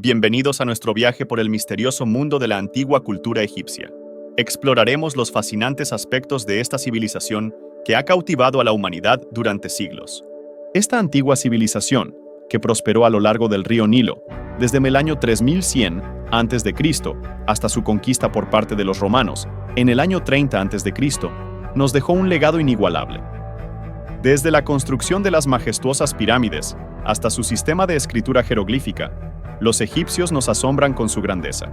Bienvenidos a nuestro viaje por el misterioso mundo de la antigua cultura egipcia. Exploraremos los fascinantes aspectos de esta civilización que ha cautivado a la humanidad durante siglos. Esta antigua civilización, que prosperó a lo largo del río Nilo, desde el año 3100 a.C. hasta su conquista por parte de los romanos, en el año 30 a.C., nos dejó un legado inigualable. Desde la construcción de las majestuosas pirámides hasta su sistema de escritura jeroglífica, los egipcios nos asombran con su grandeza.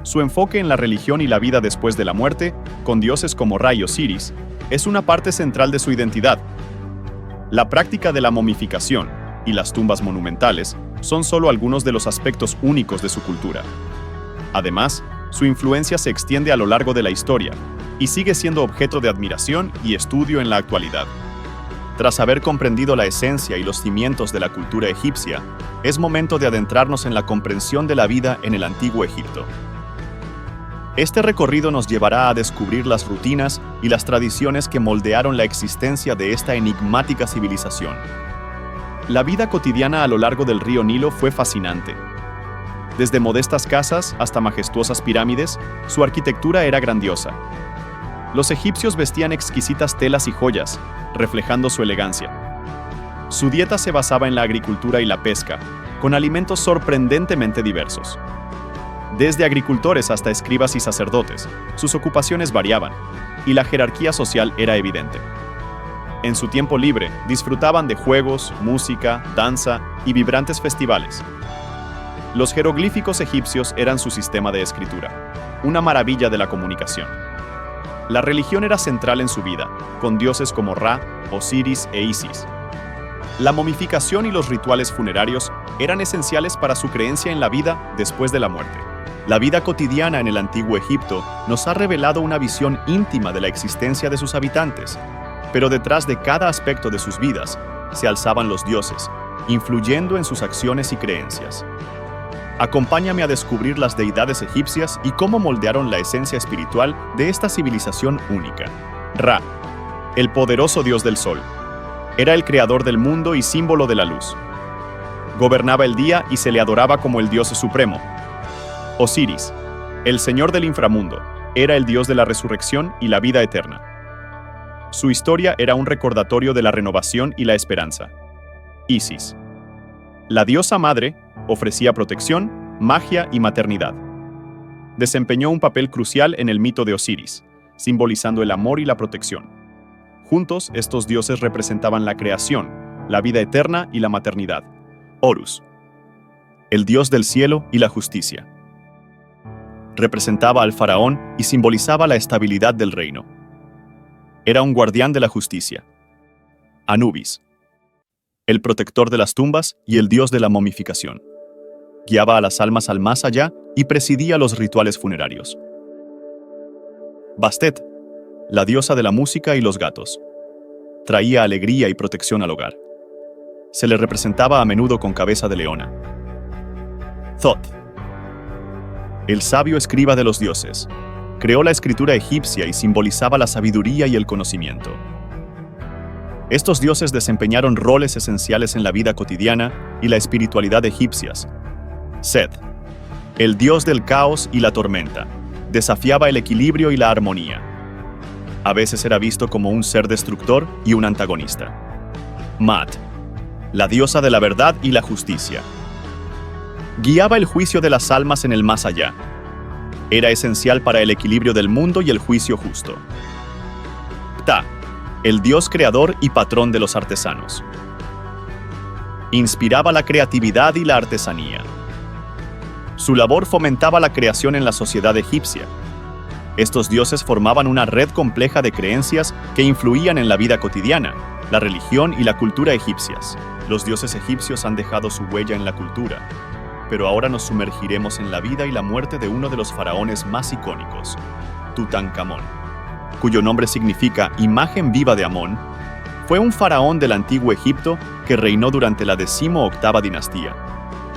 Su enfoque en la religión y la vida después de la muerte, con dioses como Ra y Osiris, es una parte central de su identidad. La práctica de la momificación y las tumbas monumentales son solo algunos de los aspectos únicos de su cultura. Además, su influencia se extiende a lo largo de la historia y sigue siendo objeto de admiración y estudio en la actualidad. Tras haber comprendido la esencia y los cimientos de la cultura egipcia, es momento de adentrarnos en la comprensión de la vida en el antiguo Egipto. Este recorrido nos llevará a descubrir las rutinas y las tradiciones que moldearon la existencia de esta enigmática civilización. La vida cotidiana a lo largo del río Nilo fue fascinante. Desde modestas casas hasta majestuosas pirámides, su arquitectura era grandiosa. Los egipcios vestían exquisitas telas y joyas, reflejando su elegancia. Su dieta se basaba en la agricultura y la pesca, con alimentos sorprendentemente diversos. Desde agricultores hasta escribas y sacerdotes, sus ocupaciones variaban, y la jerarquía social era evidente. En su tiempo libre, disfrutaban de juegos, música, danza y vibrantes festivales. Los jeroglíficos egipcios eran su sistema de escritura, una maravilla de la comunicación. La religión era central en su vida, con dioses como Ra, Osiris e Isis. La momificación y los rituales funerarios eran esenciales para su creencia en la vida después de la muerte. La vida cotidiana en el antiguo Egipto nos ha revelado una visión íntima de la existencia de sus habitantes, pero detrás de cada aspecto de sus vidas se alzaban los dioses, influyendo en sus acciones y creencias. Acompáñame a descubrir las deidades egipcias y cómo moldearon la esencia espiritual de esta civilización única. Ra, el poderoso dios del sol, era el creador del mundo y símbolo de la luz. Gobernaba el día y se le adoraba como el dios supremo. Osiris, el señor del inframundo, era el dios de la resurrección y la vida eterna. Su historia era un recordatorio de la renovación y la esperanza. Isis, la diosa madre, ofrecía protección, magia y maternidad. Desempeñó un papel crucial en el mito de Osiris, simbolizando el amor y la protección. Juntos, estos dioses representaban la creación, la vida eterna y la maternidad. Horus, el dios del cielo y la justicia. Representaba al faraón y simbolizaba la estabilidad del reino. Era un guardián de la justicia. Anubis, el protector de las tumbas y el dios de la momificación. Guiaba a las almas al más allá y presidía los rituales funerarios. Bastet, la diosa de la música y los gatos. Traía alegría y protección al hogar. Se le representaba a menudo con cabeza de leona. Thoth, el sabio escriba de los dioses, creó la escritura egipcia y simbolizaba la sabiduría y el conocimiento. Estos dioses desempeñaron roles esenciales en la vida cotidiana y la espiritualidad egipcias. Seth, el dios del caos y la tormenta, desafiaba el equilibrio y la armonía. A veces era visto como un ser destructor y un antagonista. Maat, la diosa de la verdad y la justicia. Guiaba el juicio de las almas en el más allá. Era esencial para el equilibrio del mundo y el juicio justo. Ptah, el dios creador y patrón de los artesanos. Inspiraba la creatividad y la artesanía. Su labor fomentaba la creación en la sociedad egipcia. Estos dioses formaban una red compleja de creencias que influían en la vida cotidiana, la religión y la cultura egipcias. Los dioses egipcios han dejado su huella en la cultura, pero ahora nos sumergiremos en la vida y la muerte de uno de los faraones más icónicos, Tutankamón, cuyo nombre significa imagen viva de Amón. Fue un faraón del antiguo Egipto que reinó durante la 18ª dinastía,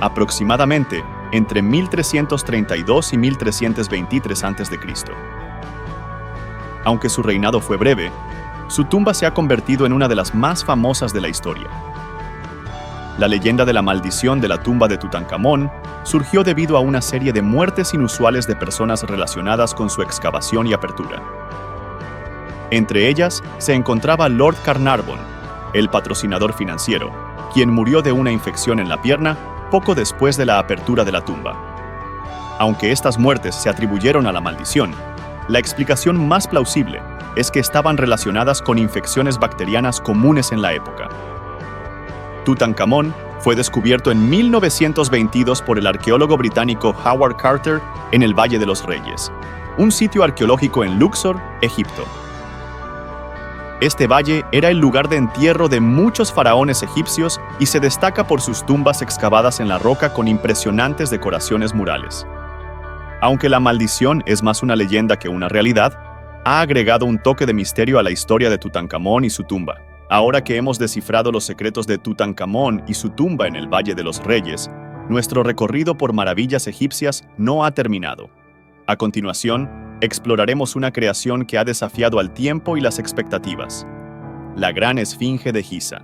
aproximadamente entre 1332 y 1323 a.C. Aunque su reinado fue breve, su tumba se ha convertido en una de las más famosas de la historia. La leyenda de la maldición de la tumba de Tutankamón surgió debido a una serie de muertes inusuales de personas relacionadas con su excavación y apertura. Entre ellas se encontraba Lord Carnarvon, el patrocinador financiero, quien murió de una infección en la pierna poco después de la apertura de la tumba. Aunque estas muertes se atribuyeron a la maldición, la explicación más plausible es que estaban relacionadas con infecciones bacterianas comunes en la época. Tutankamón fue descubierto en 1922 por el arqueólogo británico Howard Carter en el Valle de los Reyes, un sitio arqueológico en Luxor, Egipto. Este valle era el lugar de entierro de muchos faraones egipcios y se destaca por sus tumbas excavadas en la roca con impresionantes decoraciones murales. Aunque la maldición es más una leyenda que una realidad, ha agregado un toque de misterio a la historia de Tutankamón y su tumba. Ahora que hemos descifrado los secretos de Tutankamón y su tumba en el Valle de los Reyes, nuestro recorrido por maravillas egipcias no ha terminado. A continuación, exploraremos una creación que ha desafiado al tiempo y las expectativas: la Gran Esfinge de Giza.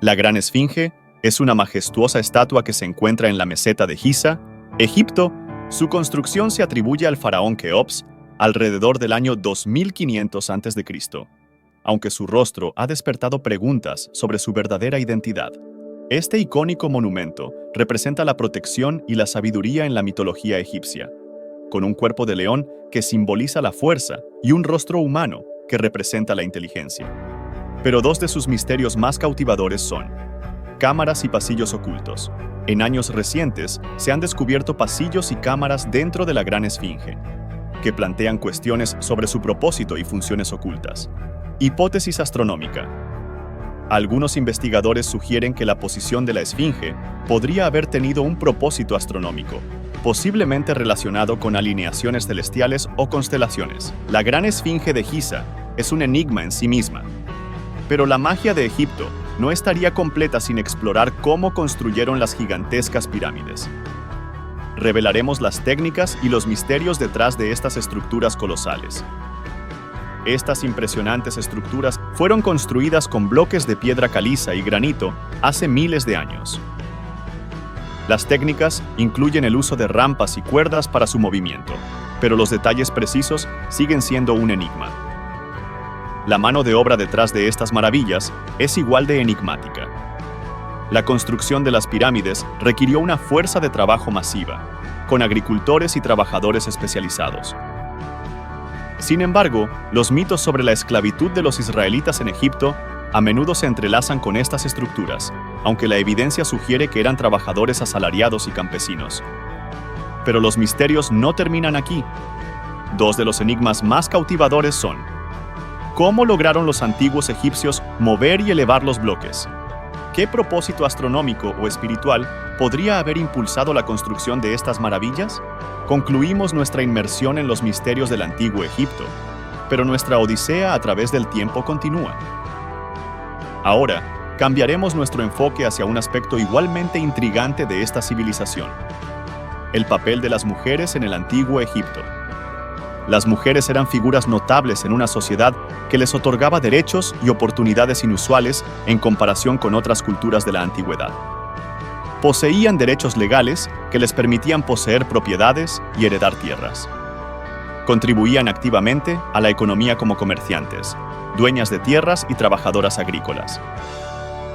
La Gran Esfinge es una majestuosa estatua que se encuentra en la meseta de Giza, Egipto. Su construcción se atribuye al faraón Keops alrededor del año 2500 a.C., aunque su rostro ha despertado preguntas sobre su verdadera identidad. Este icónico monumento representa la protección y la sabiduría en la mitología egipcia, con un cuerpo de león que simboliza la fuerza y un rostro humano que representa la inteligencia. Pero dos de sus misterios más cautivadores son cámaras y pasillos ocultos. En años recientes se han descubierto pasillos y cámaras dentro de la Gran Esfinge, que plantean cuestiones sobre su propósito y funciones ocultas. Hipótesis astronómica. Algunos investigadores sugieren que la posición de la Esfinge podría haber tenido un propósito astronómico, posiblemente relacionado con alineaciones celestiales o constelaciones. La Gran Esfinge de Giza es un enigma en sí misma, pero la magia de Egipto no estaría completa sin explorar cómo construyeron las gigantescas pirámides. Revelaremos las técnicas y los misterios detrás de estas estructuras colosales. Estas impresionantes estructuras fueron construidas con bloques de piedra caliza y granito hace miles de años. Las técnicas incluyen el uso de rampas y cuerdas para su movimiento, pero los detalles precisos siguen siendo un enigma. La mano de obra detrás de estas maravillas es igual de enigmática. La construcción de las pirámides requirió una fuerza de trabajo masiva, con agricultores y trabajadores especializados. Sin embargo, los mitos sobre la esclavitud de los israelitas en Egipto a menudo se entrelazan con estas estructuras, aunque la evidencia sugiere que eran trabajadores asalariados y campesinos. Pero los misterios no terminan aquí. Dos de los enigmas más cautivadores son: ¿cómo lograron los antiguos egipcios mover y elevar los bloques? ¿Qué propósito astronómico o espiritual podría haber impulsado la construcción de estas maravillas? Concluimos nuestra inmersión en los misterios del antiguo Egipto, pero nuestra odisea a través del tiempo continúa. Ahora, cambiaremos nuestro enfoque hacia un aspecto igualmente intrigante de esta civilización: el papel de las mujeres en el antiguo Egipto. Las mujeres eran figuras notables en una sociedad que les otorgaba derechos y oportunidades inusuales en comparación con otras culturas de la antigüedad. Poseían derechos legales que les permitían poseer propiedades y heredar tierras. Contribuían activamente a la economía como comerciantes, dueñas de tierras y trabajadoras agrícolas.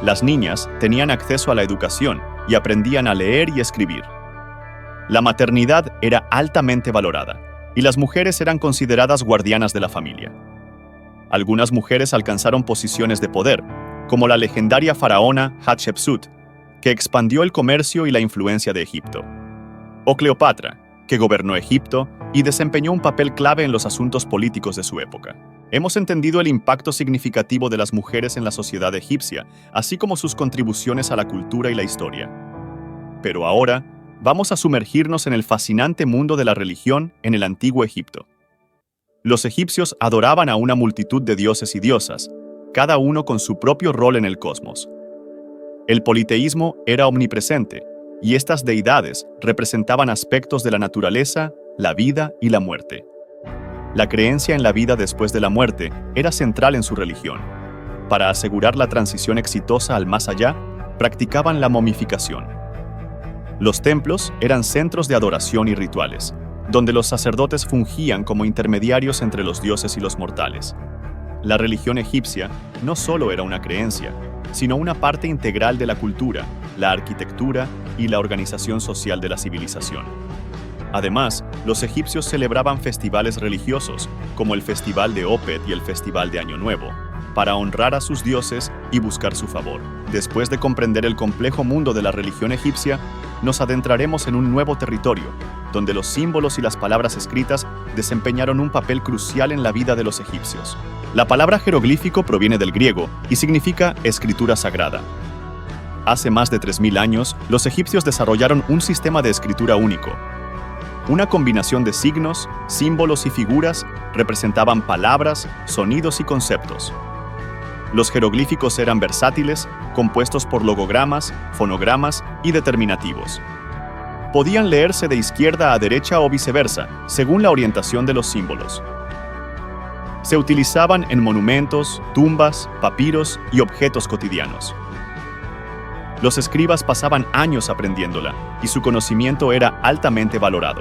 Las niñas tenían acceso a la educación y aprendían a leer y escribir. La maternidad era altamente valorada, y las mujeres eran consideradas guardianas de la familia. Algunas mujeres alcanzaron posiciones de poder, como la legendaria faraona Hatshepsut, que expandió el comercio y la influencia de Egipto, o Cleopatra, que gobernó Egipto y desempeñó un papel clave en los asuntos políticos de su época. Hemos entendido el impacto significativo de las mujeres en la sociedad egipcia, así como sus contribuciones a la cultura y la historia. Pero ahora, vamos a sumergirnos en el fascinante mundo de la religión en el antiguo Egipto. Los egipcios adoraban a una multitud de dioses y diosas, cada uno con su propio rol en el cosmos. El politeísmo era omnipresente, y estas deidades representaban aspectos de la naturaleza, la vida y la muerte. La creencia en la vida después de la muerte era central en su religión. Para asegurar la transición exitosa al más allá, practicaban la momificación. Los templos eran centros de adoración y rituales, donde los sacerdotes fungían como intermediarios entre los dioses y los mortales. La religión egipcia no solo era una creencia, sino una parte integral de la cultura, la arquitectura y la organización social de la civilización. Además, los egipcios celebraban festivales religiosos, como el Festival de Opet y el Festival de Año Nuevo, para honrar a sus dioses y buscar su favor. Después de comprender el complejo mundo de la religión egipcia, nos adentraremos en un nuevo territorio, donde los símbolos y las palabras escritas desempeñaron un papel crucial en la vida de los egipcios. La palabra jeroglífico proviene del griego y significa escritura sagrada. Hace más de 3000 años, los egipcios desarrollaron un sistema de escritura único. Una combinación de signos, símbolos y figuras representaban palabras, sonidos y conceptos. Los jeroglíficos eran versátiles, compuestos por logogramas, fonogramas y determinativos. Podían leerse de izquierda a derecha o viceversa, según la orientación de los símbolos. Se utilizaban en monumentos, tumbas, papiros y objetos cotidianos. Los escribas pasaban años aprendiéndola, y su conocimiento era altamente valorado.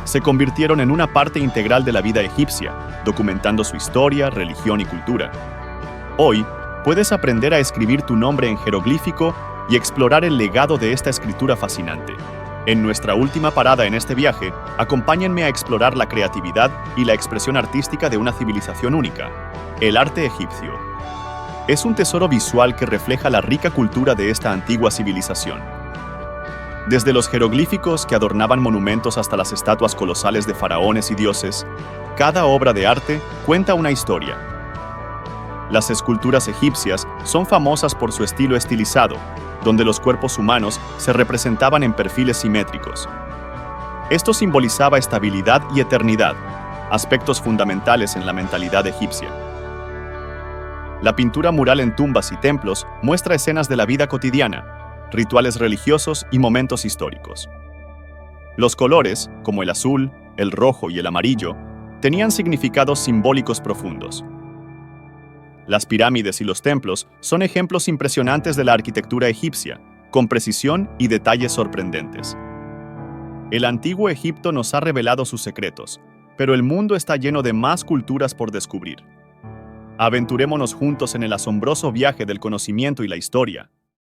Se convirtieron en una parte integral de la vida egipcia, documentando su historia, religión y cultura. Hoy, puedes aprender a escribir tu nombre en jeroglífico y explorar el legado de esta escritura fascinante. En nuestra última parada en este viaje, acompáñenme a explorar la creatividad y la expresión artística de una civilización única, el arte egipcio. Es un tesoro visual que refleja la rica cultura de esta antigua civilización. Desde los jeroglíficos que adornaban monumentos hasta las estatuas colosales de faraones y dioses, cada obra de arte cuenta una historia. Las esculturas egipcias son famosas por su estilo estilizado, donde los cuerpos humanos se representaban en perfiles simétricos. Esto simbolizaba estabilidad y eternidad, aspectos fundamentales en la mentalidad egipcia. La pintura mural en tumbas y templos muestra escenas de la vida cotidiana, rituales religiosos y momentos históricos. Los colores, como el azul, el rojo y el amarillo, tenían significados simbólicos profundos. Las pirámides y los templos son ejemplos impresionantes de la arquitectura egipcia, con precisión y detalles sorprendentes. El antiguo Egipto nos ha revelado sus secretos, pero el mundo está lleno de más culturas por descubrir. Aventurémonos juntos en el asombroso viaje del conocimiento y la historia.